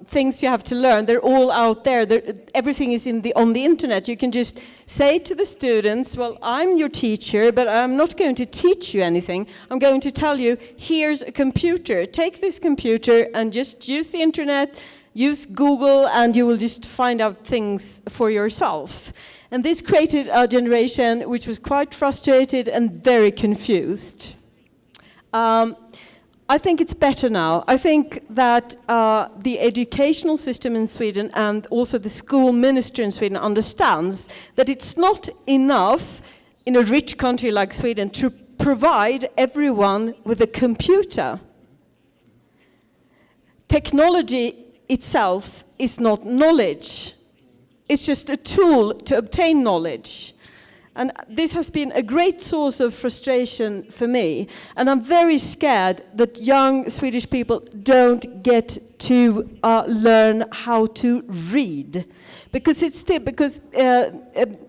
things you have to learn, they're all out there. Everything is on the internet. You can just say to the students, well, I'm your teacher, but I'm not going to teach you anything. I'm going to tell you, here's a computer. Take this computer and just use the internet, use Google, and you will just find out things for yourself. And this created a generation which was quite frustrated and very confused. I think it's better now. I think that the educational system in Sweden and also the school minister in Sweden understands that it's not enough in a rich country like Sweden to provide everyone with a computer. Technology itself is not knowledge. It's just a tool to obtain knowledge. And this has been a great source of frustration for me. And I'm very scared that young Swedish people don't get to learn how to read. Because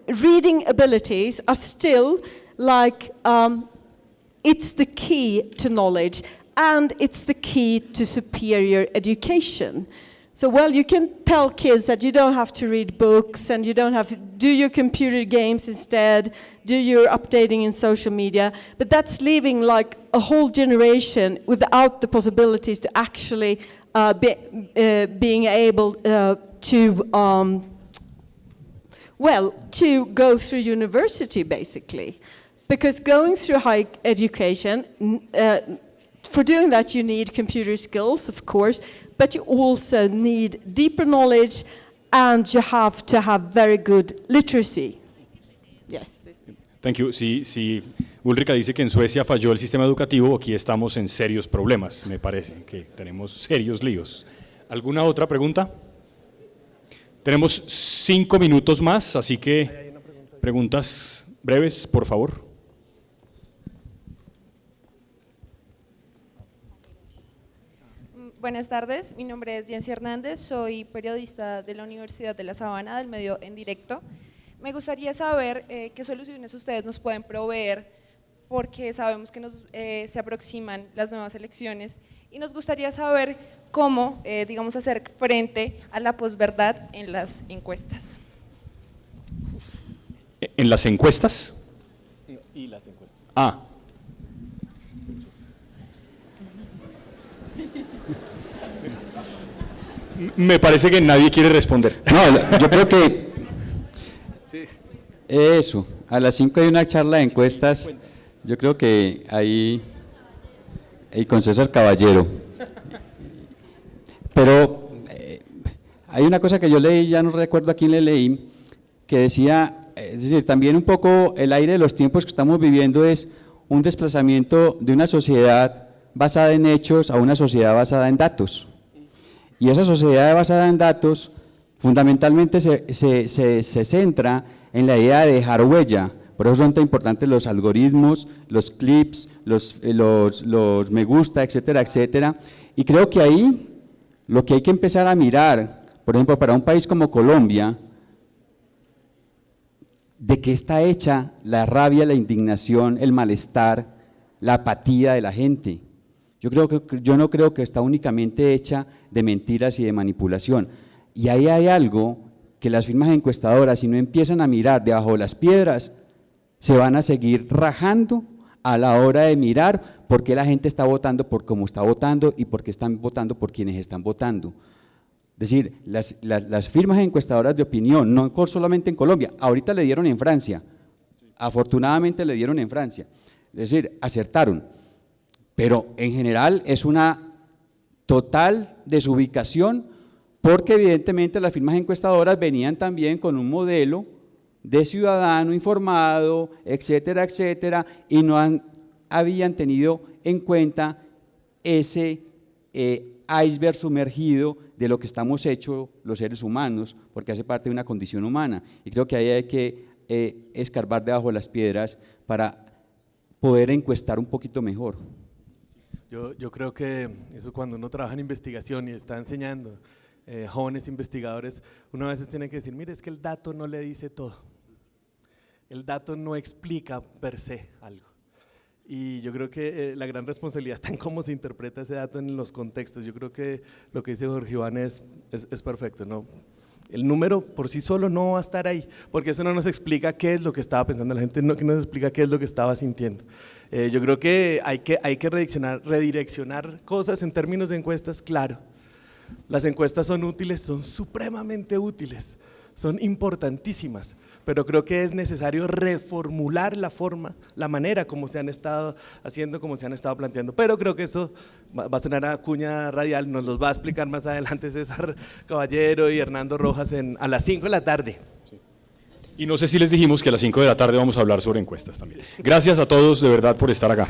reading abilities are still like, it's the key to knowledge and it's the key to superior education. So, well, you can tell kids that you don't have to read books and you don't have to do your computer games instead, do your updating in social media, but that's leaving like a whole generation without the possibilities to actually being able to go through university, basically. Because going through higher education, for doing that you need computer skills, of course, but you also need deeper knowledge and you have to have very good literacy. Yes. Thank you. Si Ulrika dice que en Suecia falló el sistema educativo, aquí estamos en serios problemas, me parece, que tenemos serios líos. ¿Alguna otra pregunta? Tenemos 5 minutos más, así que preguntas breves, por favor. Buenas tardes, mi nombre es Jensi Hernández, soy periodista de la Universidad de La Sabana, del medio En Directo. Me gustaría saber qué soluciones ustedes nos pueden proveer, porque sabemos que se aproximan las nuevas elecciones y nos gustaría saber cómo, hacer frente a la posverdad en las encuestas. ¿En las encuestas? Y las encuestas. Ah. Me parece que nadie quiere responder. No, yo creo que eso, a las 5 hay una charla de encuestas, yo creo que ahí con César Caballero. Pero hay una cosa que yo leí, ya no recuerdo a quién le leí, que decía, es decir, también un poco el aire de los tiempos que estamos viviendo es un desplazamiento de una sociedad basada en hechos a una sociedad basada en datos. Y esa sociedad basada en datos fundamentalmente se centra en la idea de dejar huella. Por eso son tan importantes los algoritmos, los clips, los me gusta, etcétera, etcétera. Y creo que ahí lo que hay que empezar a mirar, por ejemplo, para un país como Colombia, ¿de qué está hecha la rabia, la indignación, el malestar, la apatía de la gente? Yo no creo que está únicamente hecha de mentiras y de manipulación. Y ahí hay algo que las firmas encuestadoras, si no empiezan a mirar debajo de las piedras, se van a seguir rajando a la hora de mirar por qué la gente está votando por cómo está votando y por qué están votando por quienes están votando. Es decir, las firmas encuestadoras de opinión, no solamente en Colombia, ahorita le dieron en Francia, afortunadamente le dieron en Francia, es decir, acertaron, pero en general es una total desubicación, porque evidentemente las firmas encuestadoras venían también con un modelo de ciudadano informado, etcétera, etcétera, y no habían tenido en cuenta ese iceberg sumergido de lo que estamos hechos los seres humanos, porque hace parte de una condición humana, y creo que ahí hay que escarbar debajo de las piedras para poder encuestar un poquito mejor. Yo creo que eso, cuando uno trabaja en investigación y está enseñando jóvenes investigadores, uno a veces tiene que decir, mire, es que el dato no le dice todo, el dato no explica per se algo. Y yo creo que la gran responsabilidad está en cómo se interpreta ese dato en los contextos. Yo creo que lo que dice Jorge Iván es perfecto, ¿no? El número por sí solo no va a estar ahí, porque eso no nos explica qué es lo que estaba pensando la gente, no que nos explica qué es lo que estaba sintiendo. Yo creo que hay que redireccionar cosas en términos de encuestas, claro. Las encuestas son útiles, son supremamente útiles, son importantísimas, pero creo que es necesario reformular la forma, la manera como se han estado haciendo, como se han estado planteando, pero creo que eso va a sonar a cuña radial, nos los va a explicar más adelante César Caballero y Hernando Rojas a las 5 de la tarde. Sí. Y no sé si les dijimos que a las 5 de la tarde vamos a hablar sobre encuestas también. Gracias a todos de verdad por estar acá.